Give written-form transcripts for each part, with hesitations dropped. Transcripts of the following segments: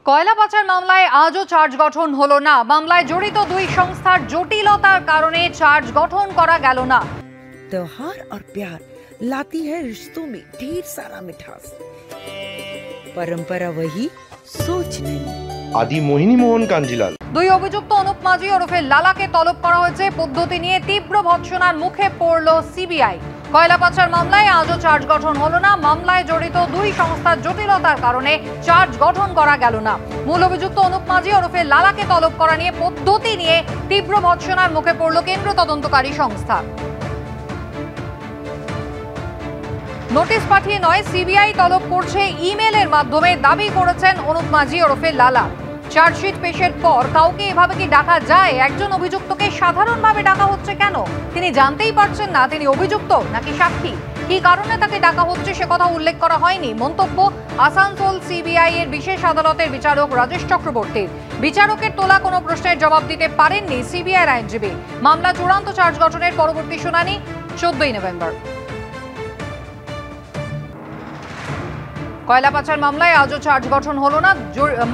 কয়লা পাচার মামলায় আজও চার্জ গঠন হলো না। মামলায় জড়িত দুই সংস্থার জটিলতার কারণে চার্জ গঠন করা গেল না। त्योहार और प्यार लाती है रिश्तों में ढेर सारा मिठास। परंपरा वही, सोच नहीं। आदि मोहिनी मोहन कांजीलाल। দুই অভিযুক্ত অনুপ মাঝি ওরফে লালাকে তলব করা হয়েছে। পদ্ধতি নিয়ে তীব্র ভৎসনার মুখে পড়ল সিবিআই। কয়লা পাচার মামলায় আজও চার্জ গঠন হলো না। মামলায় জড়িত দুই সংস্থার জটিলতার কারণে চার্জ গঠন করা গেল না। মূল অভিযুক্ত অনুপ মাঝি ওরফে লালাকে তলব করা নিয়ে পদ্ধতি নিয়ে তীব্র ভৎসনার মুখে পড়ল কেন্দ্র তদন্তকারী সংস্থা। নোটিশ পাঠিয়ে নয়, সিবিআই তলব করছে ইমেলের মাধ্যমে, দাবি করেছেন অনুপ মাঝি ওরফে লালা। চার্জশিট পেশের পর কাউকে এভাবে কি ডাকা যায়? একজন অভিযুক্তকে সাধারণভাবে ডাকা হচ্ছে কেন? তিনি জানতেই পারছেন না তিনি অভিযুক্ত নাকি সাক্ষী। কি কারণে তাকে ডাকা হচ্ছে সে কথা উল্লেখ করা হয়নি। মন্তব্য আসানসোল সিবিআই এর বিশেষ আদালতের বিচারক রাজেশ চক্রবর্তীর। বিচারকের তোলা কোনো প্রশ্নের জবাব দিতে পারেননি সিবিআইর আইনজীবী। মামলা চূড়ান্ত চার্জ গঠনের পরবর্তী শুনানি 14 নভেম্বর। কয়লা পাচার মামলায় আজও চার্জ গঠন হলো না।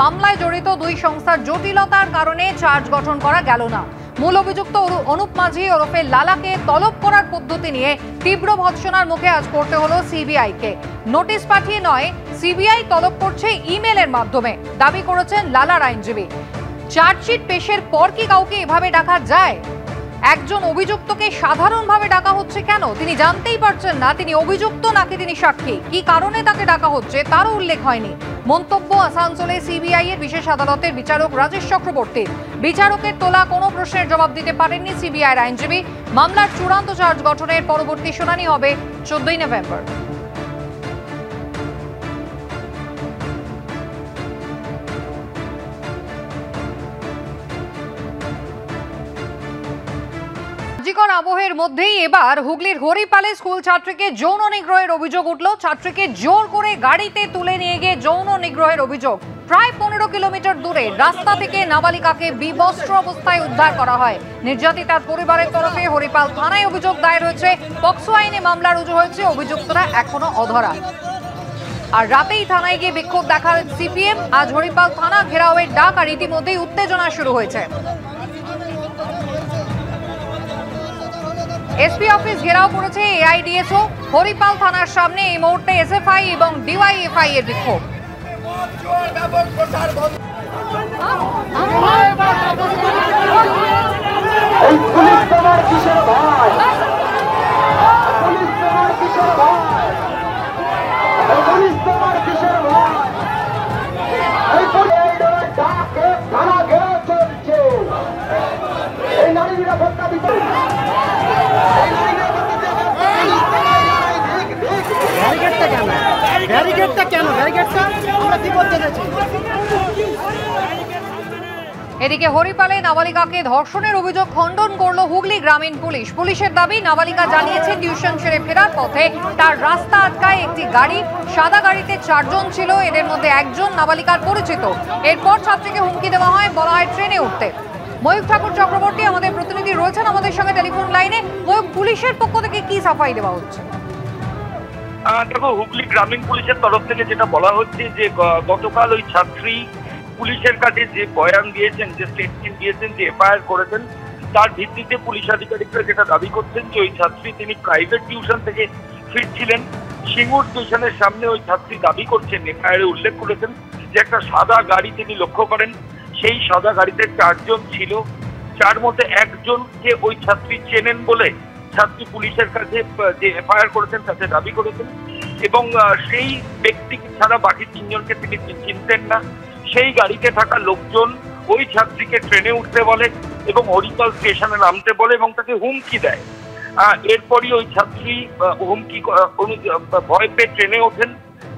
মামলায় জড়িত দুই সংস্থার জটিলতার কারণে চার্জ গঠন করা গেল না। মূল অভিযুক্ত অনুপ মাঝি ওরফে লালাকে তলব করার পদ্ধতি নিয়ে তীব্র ভৎসনার মুখে আজ পড়তে হলো সিবিআইকে। নোটিশ পাঠিয়ে নয়, সিবিআই তলব করছে ইমেলের মাধ্যমে, দাবি করেছেন লালার আইনজীবী। চার্জশিট পেশের পর কি কাউকে এভাবে ডাকা যায়? একজন অভিযুক্তকে সাধারণভাবে ডাকা হচ্ছে কেন? তিনি জানতেই পারছেন না তিনি অভিযুক্ত নাকি তিনি সাক্ষী। কি কারণে তাকে ডাকা হচ্ছে তারও উল্লেখ হয়নি। মন্তব্য আসানসোলে সিবিআই এর বিশেষ আদালতের বিচারক রাজেশ চক্রবর্তীর। বিচারকের তোলা কোনো প্রশ্নের জবাব দিতে পারেননি সিবিআইর আইনজীবী। মামলার চূড়ান্ত চার্জ গঠনের পরবর্তী শুনানি হবে 14 নভেম্বর। আবহের মধ্যেই এবার হুগলির হরিপালে স্কুল ছাত্রীকে যৌন নিগ্রহের অভিযোগ উঠল। ছাত্রীকে জোর করে গাড়িতে তুলে নিয়ে গিয়ে যৌন নিগ্রহের অভিযোগ। প্রায় 15 কিলোমিটার দূরে রাস্তা থেকে নাবালিকাকে বিবস্ত্র অবস্থায় উদ্ধার করা হয়। নির্যাতিতার পরিবারের তরফে হরিপাল থানায় অভিযোগ দায়ের হয়েছে। পক্সো আইনে মামলা রুজু হয়েছে। অভিযুক্তরা এখনো অধরা। আর রাতেই থানায় গিয়ে বিক্ষোভ দেখায় সিপিএম। আজ হরিপাল থানা ঘেরাওয়ের ডাক আর ইতিমধ্যেই উত্তেজনা শুরু হয়েছে। এসপি অফিস ঘেরাও করেছে এআইডিএসও। হরিপাল থানার সামনে এই মুহূর্তে এসএফআই এবং ডিওয়াইএফআই এর বিক্ষোভ। এদিকে হরিপালে নাবালিকাকে ধর্ষণের অভিযোগ খণ্ডন করল হুগলি গ্রামীণ পুলিশ। পুলিশের দাবি, নাবালিকা জানিয়েছে টিউশন সেরে ফেরার পথে তার রাস্তা আটকায় একটি গাড়ি। সাদা গাড়িতে 4 জন ছিল, এদের মধ্যে একজন নাবালিকার পরিচিত। এরপর ছাত্রীকে হুমকি দেওয়া হয়, বলা হয় ট্রেনে উঠতে। ময়ূক ঠাকুর চক্রবর্তী আমাদের প্রতিনিধি রয়েছেন আমাদের সঙ্গে টেলিফোন লাইনে। ময়ূক, পুলিশের পক্ষ থেকে কি সাফাই দেওয়া হচ্ছে? দেখো, হুগলি গ্রামীণ পুলিশের তরফ থেকে যেটা বলা হচ্ছে যে গতকাল ওই ছাত্রী পুলিশের কাছে যে বয়ান দিয়েছেন, যে স্টেটমেন্ট দিয়েছেন, যে এফআইআর করেছেন, তার ভিত্তিতে পুলিশ আধিকারিকরা যেটা দাবি করছেন যে ওই ছাত্রী তিনি প্রাইভেট টিউশন থেকে ফিরছিলেন। সিঙ্গুর স্টেশনের সামনে ওই ছাত্রী দাবি করছেন, এফআইআরে উল্লেখ করেছেন যে একটা সাদা গাড়ি তিনি লক্ষ্য করেন। সেই সাদা গাড়িতে 4 জন ছিল, যার মধ্যে একজনকে ওই ছাত্রী চেনেন বলে ছাত্রী পুলিশের কাছে যে এফআইআর করেছেন তাতে দাবি করেছেন। এবং সেই ব্যক্তি ছাড়া বাকি 3 জনকে তিনি চিনতেন না। সেই গাড়িতে থাকা লোকজন ওই ছাত্রীকে ট্রেনে উঠতে বলে এবং হরিপাল স্টেশনে নামতে বলে এবং তাকে হুমকি দেয়। এরপরই ওই ছাত্রী হুমকি ভয় পেয়ে ট্রেনে ওঠেন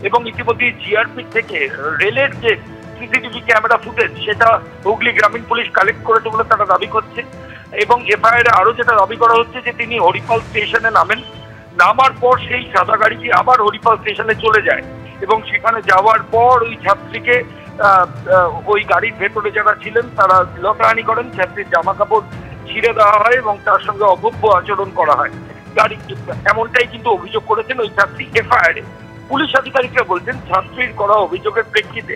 এবং ইতিমধ্যে জিআরপি থেকে রেলের যে সিসিটিভি ক্যামেরা ফুটেজ সেটা হুগলি গ্রামীণ পুলিশ কালেক্ট করেছে বলে তারা দাবি করছে। এবং এফআইআর আরো যেটা দাবি করা হচ্ছে যে তিনি হরিপাল স্টেশনে নামেন, নামার পর সেই সাদা গাড়িটি আবার হরিপাল স্টেশনে চলে যায় এবং সেখানে যাওয়ার পর ওই ছাত্রীকে ওই গাড়ির ভেতরে যারা ছিলেন তারা লটাহানি করেন। ছাত্রীর জামা কাপড় ছিঁড়ে দেওয়া হয় এবং তার সঙ্গে অভব্য আচরণ করা হয়। গাড়ি এমনটাই কিন্তু অভিযোগ করেছেন ওই ছাত্রী এফআইআরে। পুলিশ আধিকারিকরা বলছেন ছাত্রীর করা অভিযোগের প্রেক্ষিতে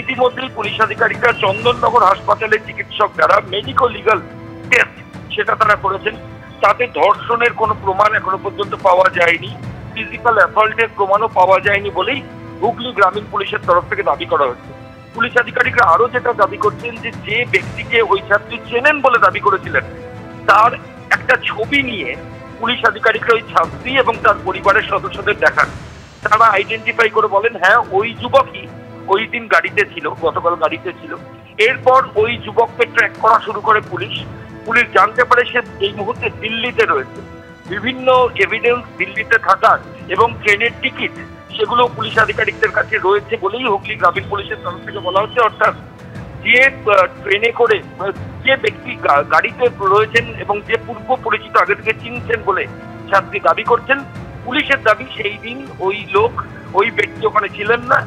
ইতিমধ্যেই পুলিশ আধিকারিকরা চন্দননগর হাসপাতালের চিকিৎসক যারা মেডিকো লিগাল টেস্ট সেটা তারা করেছেন, তাতে ধর্ষণের কোনো প্রমাণ এখনো পর্যন্ত পাওয়া যায়নি, ফিজিক্যাল অ্যাসল্টের প্রমাণও পাওয়া যায়নি বলেই হুগলি গ্রামীণ পুলিশের তরফ থেকে দাবি করা হচ্ছে। পুলিশ আধিকারিকরা আরো যেটা দাবি করছেন যে ব্যক্তিকে ওই ছাত্রী চেনেন বলে দাবি করেছিলেন, তার একটা ছবি নিয়ে পুলিশ আধিকারিকরা ওই ছাত্রী এবং তার পরিবারের সদস্যদের দেখান। তারা আইডেন্টিফাই করে বলেন হ্যাঁ ওই যুবকই ওই দিন গাড়িতে ছিল, গতকাল গাড়িতে ছিল। এরপর ওই যুবককে ট্র্যাক করা শুরু করে পুলিশ জানতে পারে সে এই মুহূর্তে দিল্লিতে রয়েছে। বিভিন্ন এভিডেন্স দিল্লিতে থাকার এবং ট্রেনের টিকিট সেগুলো পুলিশ আধিকারিকদের কাছে রয়েছে বলেই হুগলি গ্রামীণ পুলিশের তরফ থেকে বলা হচ্ছে। অর্থাৎ যে ট্রেনে করে যে ব্যক্তি গাড়িতে রয়েছেন এবং যে পূর্ব পরিচিত আগে থেকে চিনছেন বলে ছাত্রী দাবি করছেন, পুলিশের দাবি সেই দিন ওই ব্যক্তি ওখানে ছিলেন না,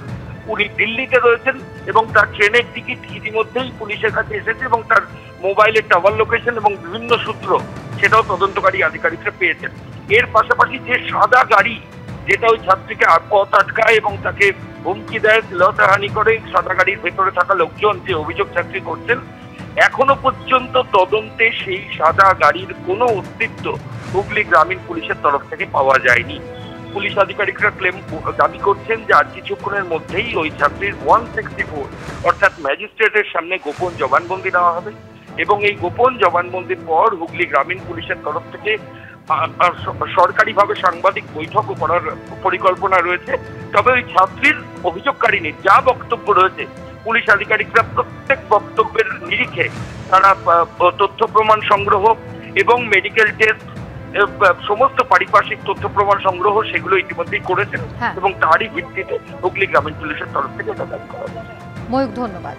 উনি দিল্লিতে রয়েছেন এবং তার ট্রেনের টিকিট ইতিমধ্যেই পুলিশের কাছে এসেছে এবং তার মোবাইলের টাওয়ার লোকেশন এবং বিভিন্ন সূত্র সেটাও তদন্তকারী আধিকারিকরা পেয়েছেন। এর পাশাপাশি যে সাদা গাড়ি যেটা ওই ছাত্রীকে পথ আটকায় এবং তাকে হুমকি দেয়, শ্লীলতাহানি করে, সাদা গাড়ির ভেতরে থাকা লোকজন যে অভিযোগ ছাত্রী করছেন, এখনো পর্যন্ত তদন্তে সেই সাদা গাড়ির কোনো অস্তিত্ব হুগলি গ্রামীণ পুলিশের তরফ থেকে পাওয়া যায়নি। পুলিশ আধিকারিকরা দাবি করছেন যে আর কিছুক্ষণের মধ্যেই ওই ছাত্রীর 164 অর্থাৎ ম্যাজিস্ট্রেটের সামনে গোপন জবানবন্দি নেওয়া হবে এবং এই গোপন জবানবন্দির পর হুগলি গ্রামীণ পুলিশের তরফ থেকে সরকারিভাবে সাংবাদিক বৈঠকও করার পরিকল্পনা রয়েছে। তবে ওই ছাত্রীর অভিযোগকারিনীর যা বক্তব্য রয়েছে, পুলিশ আধিকারিকরা প্রত্যেক বক্তব্যের নিরিখে তারা তথ্য প্রমাণ সংগ্রহ এবং মেডিকেল টেস্ট সমস্ত পারিপার্শ্বিক তথ্য প্রমাণ সংগ্রহ সেগুলো ইতিমধ্যেই করেছেন এবং তারই ভিত্তিতে হুগলি গ্রামীণ পুলিশের তরফ থেকে এটা দাবি করা হয়েছে। ময়ূক, ধন্যবাদ।